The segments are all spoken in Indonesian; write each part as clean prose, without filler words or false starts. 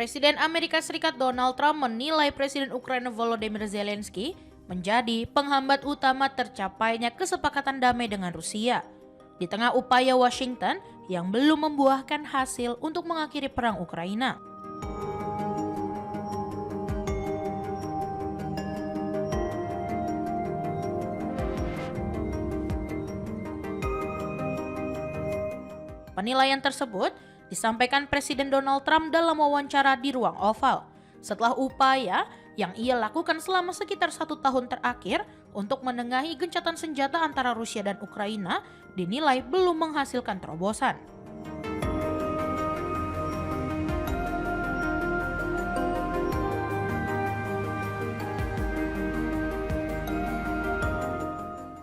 Presiden Amerika Serikat Donald Trump menilai Presiden Ukraina Volodymyr Zelensky menjadi penghambat utama tercapainya kesepakatan damai dengan Rusia. Di tengah upaya Washington yang belum membuahkan hasil untuk mengakhiri perang Ukraina. Penilaian tersebut disampaikan Presiden Donald Trump dalam wawancara di ruang oval setelah upaya yang ia lakukan selama sekitar 1 tahun terakhir untuk menengahi gencatan senjata antara Rusia dan Ukraina dinilai belum menghasilkan terobosan.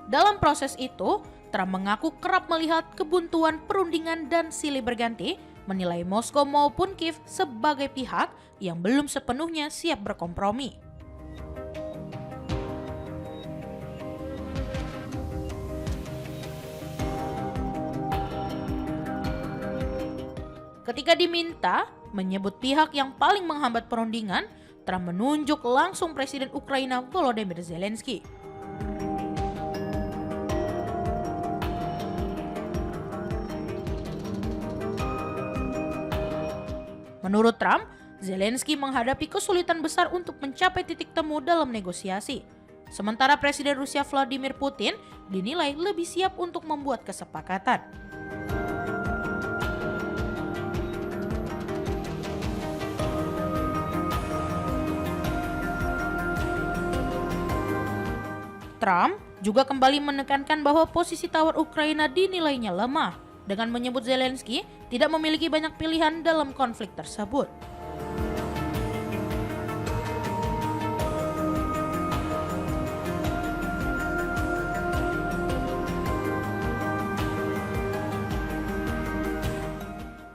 Dalam proses itu, Trump mengaku kerap melihat kebuntuan perundingan dan silih berganti, menilai Moskow maupun Kiev sebagai pihak yang belum sepenuhnya siap berkompromi. Ketika diminta menyebut pihak yang paling menghambat perundingan, Trump menunjuk langsung Presiden Ukraina Volodymyr Zelensky. Menurut Trump, Zelensky menghadapi kesulitan besar untuk mencapai titik temu dalam negosiasi. Sementara Presiden Rusia Vladimir Putin dinilai lebih siap untuk membuat kesepakatan. Trump juga kembali menekankan bahwa posisi tawar Ukraina dinilainya lemah, dengan menyebut Zelensky tidak memiliki banyak pilihan dalam konflik tersebut.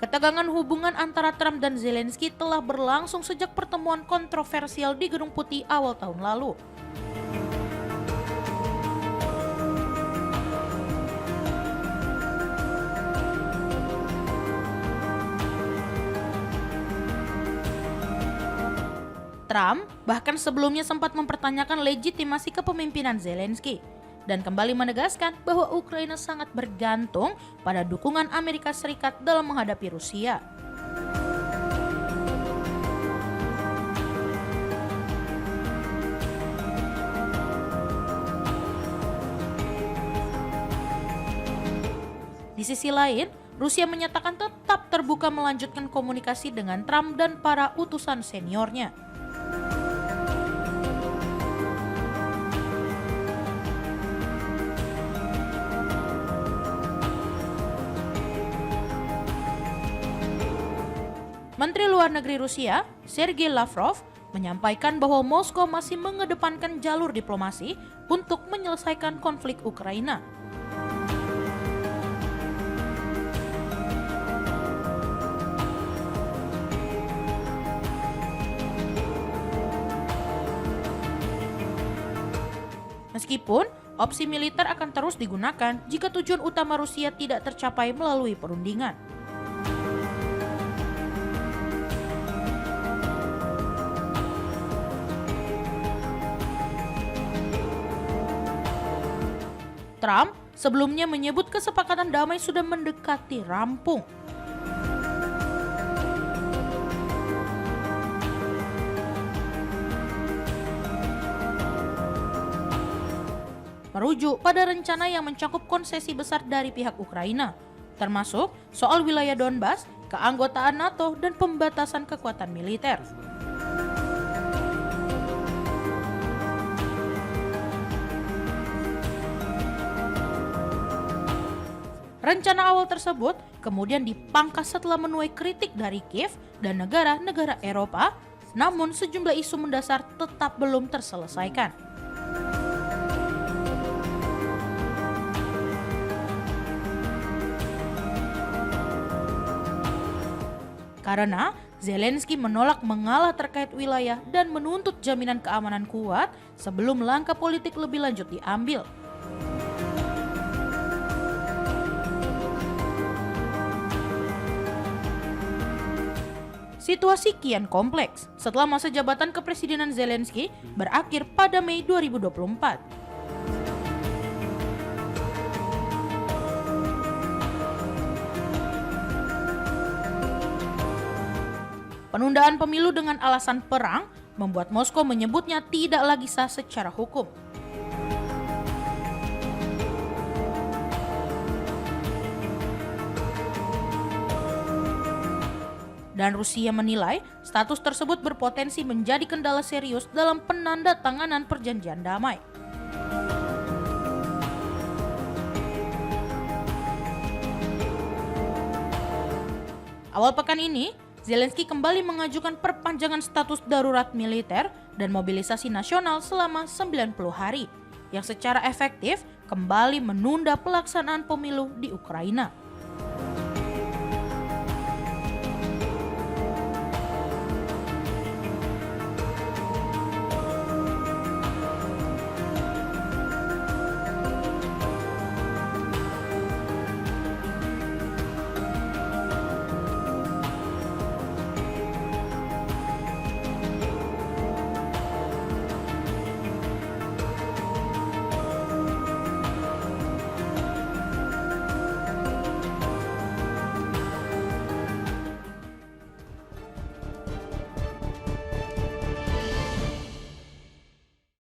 Ketegangan hubungan antara Trump dan Zelensky telah berlangsung sejak pertemuan kontroversial di Gedung Putih awal tahun lalu. Trump bahkan sebelumnya sempat mempertanyakan legitimasi kepemimpinan Zelensky dan kembali menegaskan bahwa Ukraina sangat bergantung pada dukungan Amerika Serikat dalam menghadapi Rusia. Di sisi lain, Rusia menyatakan tetap terbuka melanjutkan komunikasi dengan Trump dan para utusan seniornya. Menteri Luar Negeri Rusia, Sergei Lavrov, menyampaikan bahwa Moskow masih mengedepankan jalur diplomasi untuk menyelesaikan konflik Ukraina. Meskipun opsi militer akan terus digunakan jika tujuan utama Rusia tidak tercapai melalui perundingan. Trump sebelumnya menyebut kesepakatan damai sudah mendekati rampung. Merujuk pada rencana yang mencakup konsesi besar dari pihak Ukraina, termasuk soal wilayah Donbas, keanggotaan NATO, dan pembatasan kekuatan militer. Rencana awal tersebut kemudian dipangkas setelah menuai kritik dari Kiev dan negara-negara Eropa, namun sejumlah isu mendasar tetap belum terselesaikan. Karena Zelensky menolak mengalah terkait wilayah dan menuntut jaminan keamanan kuat sebelum langkah politik lebih lanjut diambil. Situasi kian kompleks setelah masa jabatan kepresidenan Zelensky berakhir pada Mei 2024. Penundaan pemilu dengan alasan perang membuat Moskow menyebutnya tidak lagi sah secara hukum. Dan Rusia menilai status tersebut berpotensi menjadi kendala serius dalam penandatanganan perjanjian damai. Awal pekan ini, Zelensky kembali mengajukan perpanjangan status darurat militer dan mobilisasi nasional selama 90 hari, yang secara efektif kembali menunda pelaksanaan pemilu di Ukraina.